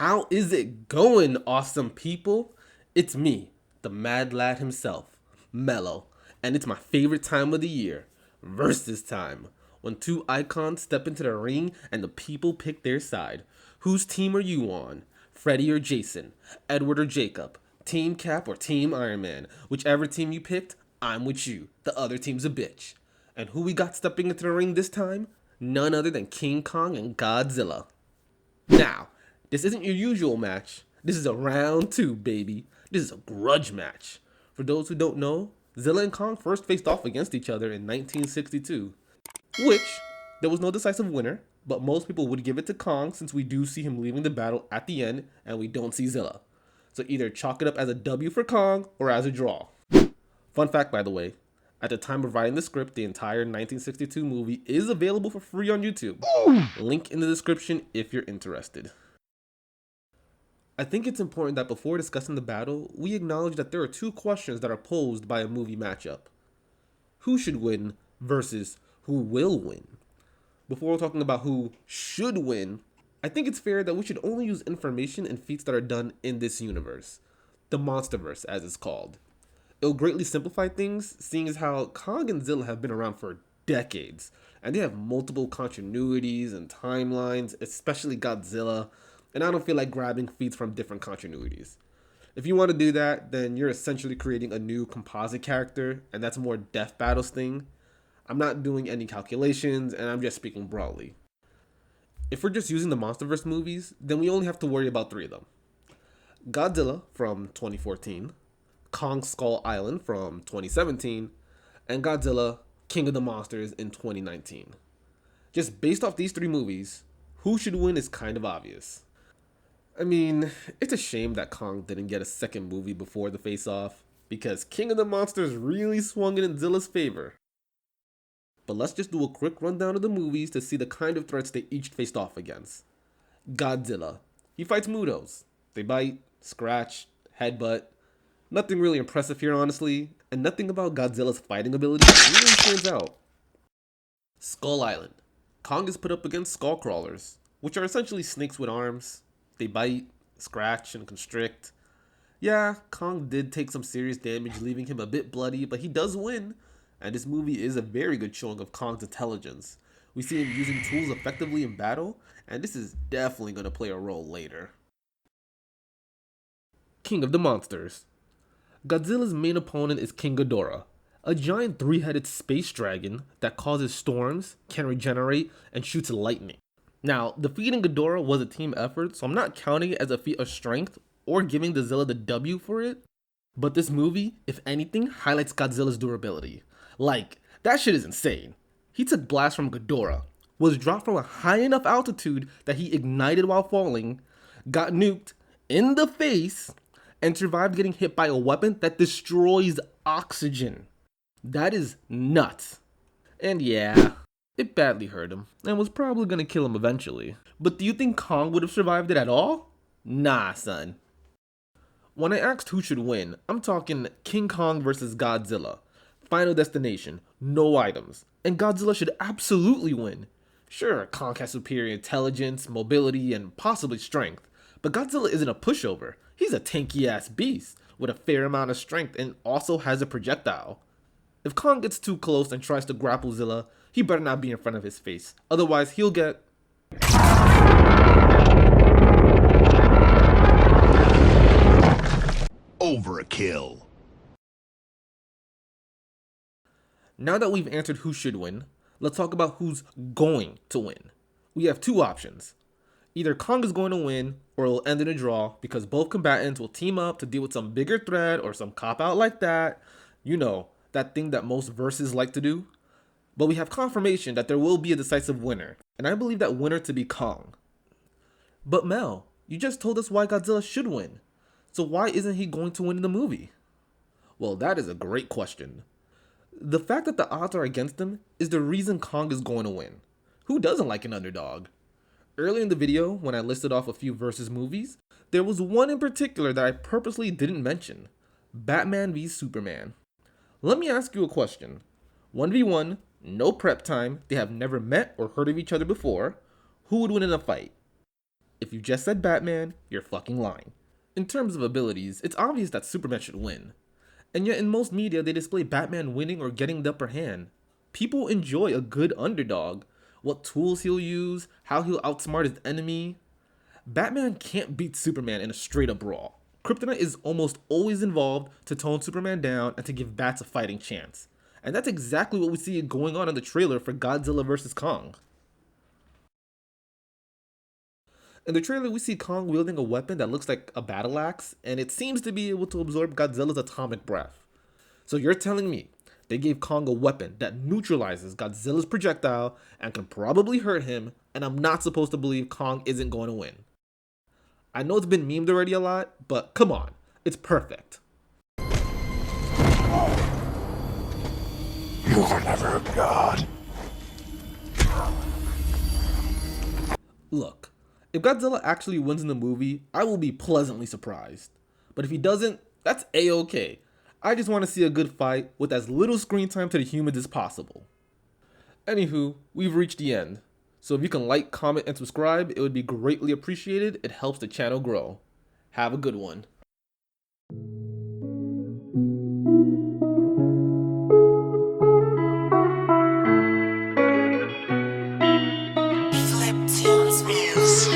How is it going, awesome people? It's me, the mad lad himself, Mello, and it's my favorite time of the year, versus time, when two icons step into the ring and the people pick their side. Whose team are you on? Freddy or Jason? Edward or Jacob? Team Cap or Team Iron Man? Whichever team you picked, I'm with you. The other team's a bitch. And who we got stepping into the ring this time? None other than King Kong and Godzilla. Now, this isn't your usual match. This is a round two, baby. This is a grudge match. For those who don't know, Zilla and Kong first faced off against each other in 1962, which there was no decisive winner, but most people would give it to Kong since we do see him leaving the battle at the end and we don't see Zilla. So either chalk it up as a W for Kong or as a draw. Fun fact, by the way, at the time of writing the script, the entire 1962 movie is available for free on YouTube. Link in the description if you're interested. I think it's important that before discussing the battle, we acknowledge that there are two questions that are posed by a movie matchup. Who should win versus who will win? Before talking about who should win, I think it's fair that we should only use information and feats that are done in this universe. The Monsterverse, as it's called. It'll greatly simplify things, seeing as how Kong and Zilla have been around for decades, and they have multiple continuities and timelines, especially Godzilla, and I don't feel like grabbing feats from different continuities. If you want to do that, then you're essentially creating a new composite character, and that's more Death Battles thing. I'm not doing any calculations, and I'm just speaking broadly. If we're just using the Monsterverse movies, then we only have to worry about three of them. Godzilla from 2014, Kong Skull Island from 2017, and Godzilla King of the Monsters in 2019. Just based off these three movies, who should win is kind of obvious. I mean, it's a shame that Kong didn't get a second movie before the face-off, because King of the Monsters really swung in Zilla's favor. But let's just do a quick rundown of the movies to see the kind of threats they each faced off against. Godzilla. He fights Mutos. They bite, scratch, headbutt. Nothing really impressive here, honestly, and nothing about Godzilla's fighting ability really stands out. Skull Island. Kong is put up against skull crawlers, which are essentially snakes with arms. They bite, scratch, and constrict. Yeah, Kong did take some serious damage, leaving him a bit bloody, but he does win, and this movie is a very good showing of Kong's intelligence. We see him using tools effectively in battle, and this is definitely going to play a role later. King of the Monsters. Godzilla's main opponent is King Ghidorah, a giant three-headed space dragon that causes storms, can regenerate, and shoots lightning. Now, defeating Ghidorah was a team effort, so I'm not counting it as a feat of strength or giving the Zilla the W for it. But this movie, if anything, highlights Godzilla's durability. Like, that shit is insane. He took blasts from Ghidorah, was dropped from a high enough altitude that he ignited while falling, got nuked in the face, and survived getting hit by a weapon that destroys oxygen. That is nuts. And yeah, it badly hurt him, and was probably gonna kill him eventually. But do you think Kong would have survived it at all? Nah, son. When I asked who should win, I'm talking King Kong versus Godzilla. Final destination, no items, and Godzilla should absolutely win. Sure, Kong has superior intelligence, mobility, and possibly strength, but Godzilla isn't a pushover. He's a tanky ass beast with a fair amount of strength and also has a projectile. If Kong gets too close and tries to grapple Zilla, he better not be in front of his face. Otherwise, he'll get... Overkill. Now that we've answered who should win, let's talk about who's going to win. We have two options. Either Kong is going to win, or it'll end in a draw because both combatants will team up to deal with some bigger threat or some cop-out like that. You know, that thing that most verses like to do. But we have confirmation that there will be a decisive winner, and I believe that winner to be Kong. But Mel, you just told us why Godzilla should win. So why isn't he going to win in the movie? Well, that is a great question. The fact that the odds are against him is the reason Kong is going to win. Who doesn't like an underdog? Earlier in the video, when I listed off a few versus movies, there was one in particular that I purposely didn't mention. Batman v Superman. Let me ask you a question. 1v1, no prep time, they have never met or heard of each other before. Who would win in a fight? If you just said Batman, you're fucking lying. In terms of abilities, it's obvious that Superman should win. And yet in most media, they display Batman winning or getting the upper hand. People enjoy a good underdog. What tools he'll use, how he'll outsmart his enemy. Batman can't beat Superman in a straight up brawl. Kryptonite is almost always involved to tone Superman down and to give Bats a fighting chance. And that's exactly what we see going on in the trailer for Godzilla vs. Kong. In the trailer, we see Kong wielding a weapon that looks like a battle axe, and it seems to be able to absorb Godzilla's atomic breath. So you're telling me they gave Kong a weapon that neutralizes Godzilla's projectile and can probably hurt him, and I'm not supposed to believe Kong isn't going to win. I know it's been memed already a lot, but come on, it's perfect. You were never a god. Look, if Godzilla actually wins in the movie, I will be pleasantly surprised. But if he doesn't, that's a-okay. I just want to see a good fight with as little screen time to the humans as possible. Anywho, we've reached the end. So if you can like, comment, and subscribe, it would be greatly appreciated. It helps the channel grow. Have a good one. Flip Tunes Music.